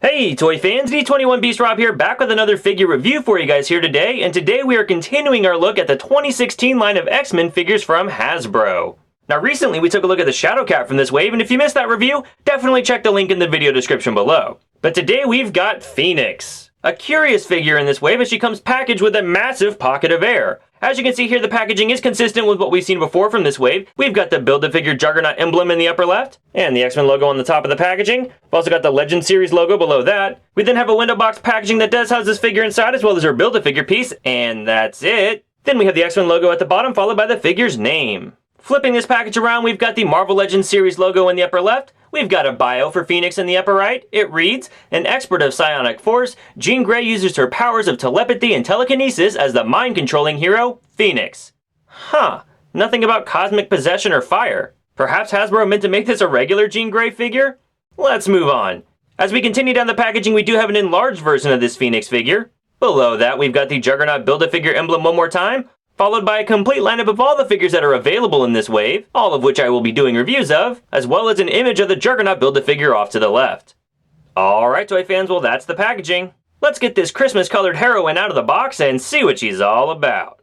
Hey Toy fans, D21 Beast Rob here, back with another figure review for you guys here today, and today we are continuing our look at the 2016 line of X-Men figures from Hasbro. Now recently we took a look at the Shadow Cat from this wave, and if you missed that review, definitely check the link in the video description below. But today we've got Phoenix, a curious figure in this wave as she comes packaged with a massive pocket of air. As you can see here, the packaging is consistent with what we've seen before from this wave. We've got the Build-A-Figure Juggernaut emblem in the upper left, and the X-Men logo on the top of the packaging. We've also got the Legend Series logo below that. We then have a window box packaging that does house this figure inside, as well as her Build-A-Figure piece, and that's it. Then we have the X-Men logo at the bottom, followed by the figure's name. Flipping this package around, we've got the Marvel Legends Series logo in the upper left. We've got a bio for Phoenix in the upper right. It reads, an expert of psionic force, Jean Grey uses her powers of telepathy and telekinesis as the mind-controlling hero, Phoenix. Huh, nothing about cosmic possession or fire. Perhaps Hasbro meant to make this a regular Jean Grey figure? Let's move on. As we continue down the packaging, we do have an enlarged version of this Phoenix figure. Below that, we've got the Juggernaut Build-A-Figure emblem one more time, followed by a complete lineup of all the figures that are available in this wave, all of which I will be doing reviews of, as well as an image of the Juggernaut Build-A-Figure off to the left. Alright toy fans, well that's the packaging. Let's get this Christmas colored heroine out of the box and see what she's all about.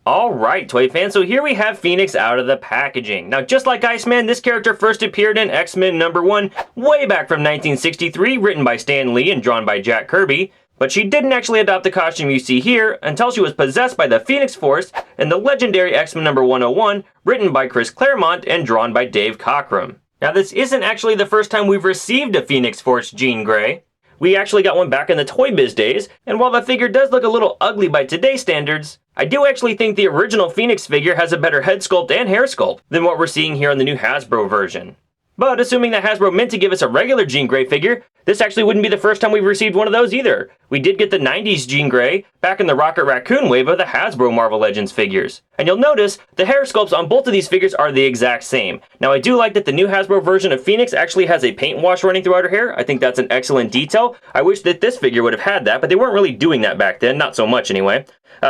Alright toy fans, so here we have Phoenix out of the packaging. Now just like Iceman, this character first appeared in X-Men #1 way back from 1963, written by Stan Lee and drawn by Jack Kirby. But she didn't actually adopt the costume you see here until she was possessed by the Phoenix Force in the legendary X-Men #101, written by Chris Claremont and drawn by Dave Cockrum. Now this isn't actually the first time we've received a Phoenix Force Jean Grey. We actually got one back in the Toy Biz days, and while the figure does look a little ugly by today's standards, I do actually think the original Phoenix figure has a better head sculpt and hair sculpt than what we're seeing here in the new Hasbro version. But assuming that Hasbro meant to give us a regular Jean Grey figure, this actually wouldn't be the first time we've received one of those either. We did get the 90s Jean Grey back in the Rocket Raccoon wave of the Hasbro Marvel Legends figures. And you'll notice the hair sculpts on both of these figures are the exact same. Now I do like that the new Hasbro version of Phoenix actually has a paint wash running throughout her hair. I think that's an excellent detail. I wish that this figure would have had that, but they weren't really doing that back then, not so much anyway.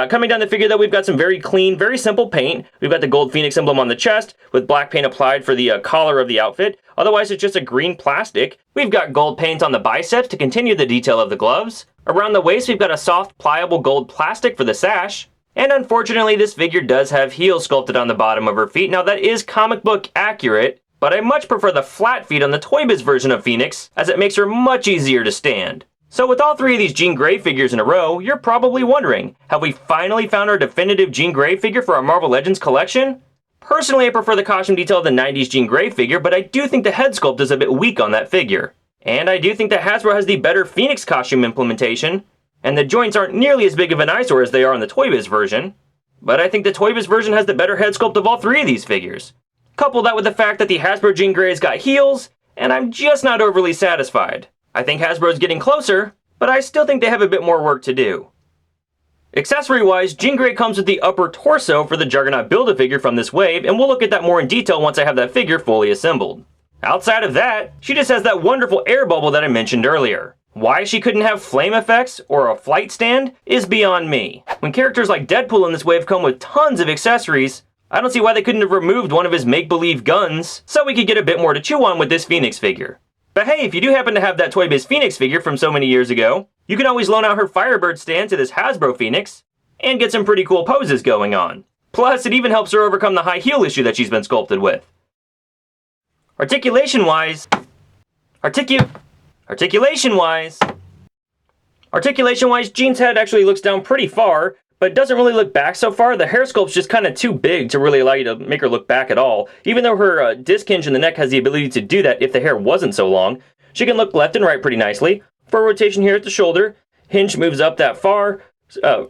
Coming down the figure though, we've got some very clean, very simple paint. We've got the gold Phoenix emblem on the chest, with black paint applied for the collar of the outfit. Otherwise it's just a green plastic. We've got gold paint on the biceps to continue the detail of the gloves. Around the waist we've got a soft, pliable gold plastic for the sash. And unfortunately this figure does have heels sculpted on the bottom of her feet. Now that is comic book accurate, but I much prefer the flat feet on the Toy Biz version of Phoenix, as it makes her much easier to stand. So with all three of these Jean Grey figures in a row, you're probably wondering, have we finally found our definitive Jean Grey figure for our Marvel Legends collection? Personally, I prefer the costume detail of the 90s Jean Grey figure, but I do think the head sculpt is a bit weak on that figure. And I do think that Hasbro has the better Phoenix costume implementation, and the joints aren't nearly as big of an eyesore as they are in the Toy Biz version. But I think the Toy Biz version has the better head sculpt of all three of these figures. Couple that with the fact that the Hasbro Jean Grey's got heels, and I'm just not overly satisfied. I think Hasbro's getting closer, but I still think they have a bit more work to do. Accessory-wise, Jean Grey comes with the upper torso for the Juggernaut Build-A-Figure from this wave, and we'll look at that more in detail once I have that figure fully assembled. Outside of that, she just has that wonderful air bubble that I mentioned earlier. Why she couldn't have flame effects or a flight stand is beyond me. When characters like Deadpool in this wave come with tons of accessories, I don't see why they couldn't have removed one of his make-believe guns so we could get a bit more to chew on with this Phoenix figure. But hey, if you do happen to have that Toy Biz Phoenix figure from so many years ago, you can always loan out her Firebird stand to this Hasbro Phoenix and get some pretty cool poses going on. Plus, it even helps her overcome the high heel issue that she's been sculpted with. Articulation-wise, Jean's head actually looks down pretty far, but it doesn't really look back so far. The hair sculpt's just kind of too big to really allow you to make her look back at all. Even though her disc hinge in the neck has the ability to do that if the hair wasn't so long, she can look left and right pretty nicely. For rotation here at the shoulder, hinge moves up that far,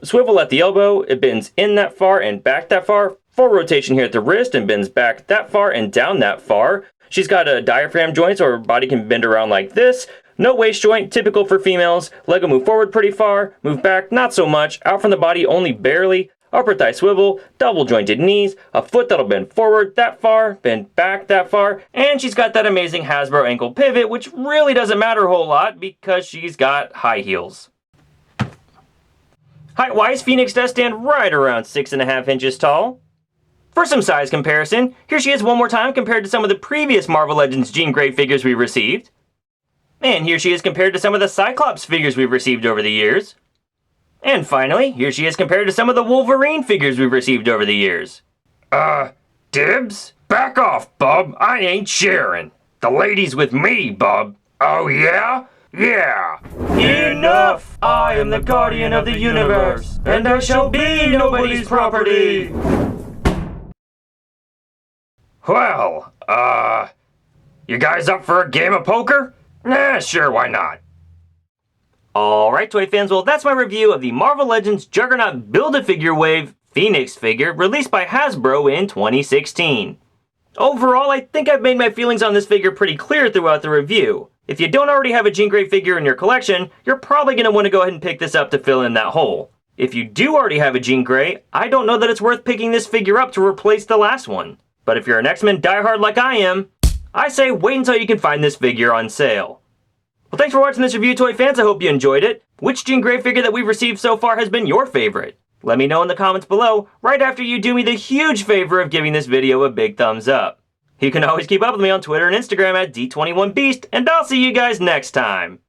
swivel at the elbow, it bends in that far and back that far. For rotation here at the wrist and bends back that far and down that far. She's got a diaphragm joint so her body can bend around like this. No waist joint, typical for females. Leg will move forward pretty far, move back not so much, out from the body only barely. Upper thigh swivel, double jointed knees, a foot that'll bend forward that far, bend back that far, and she's got that amazing Hasbro ankle pivot, which really doesn't matter a whole lot because she's got high heels. Height-wise, Phoenix does stand right around 6.5 inches tall. For some size comparison, here she is one more time compared to some of the previous Marvel Legends Jean Grey figures we received. And here she is compared to some of the Cyclops figures we've received over the years. And finally, here she is compared to some of the Wolverine figures we've received over the years. Dibs? Back off, bub. I ain't sharing. The lady's with me, bub. Oh, yeah? Yeah. Enough! I am the guardian of the universe, and I shall be nobody's property! Well, you guys up for a game of poker? Nah, sure, why not? Alright, toy fans, well that's my review of the Marvel Legends Juggernaut Build-A-Figure Wave Phoenix figure released by Hasbro in 2016. Overall, I think I've made my feelings on this figure pretty clear throughout the review. If you don't already have a Jean Grey figure in your collection, you're probably going to want to go ahead and pick this up to fill in that hole. If you do already have a Jean Grey, I don't know that it's worth picking this figure up to replace the last one. But if you're an X-Men diehard like I am, I say wait until you can find this figure on sale. Well, thanks for watching this review, toy fans. I hope you enjoyed it. Which Jean Grey figure that we've received so far has been your favorite? Let me know in the comments below, right after you do me the huge favor of giving this video a big thumbs up. You can always keep up with me on Twitter and Instagram at D21Beast, and I'll see you guys next time.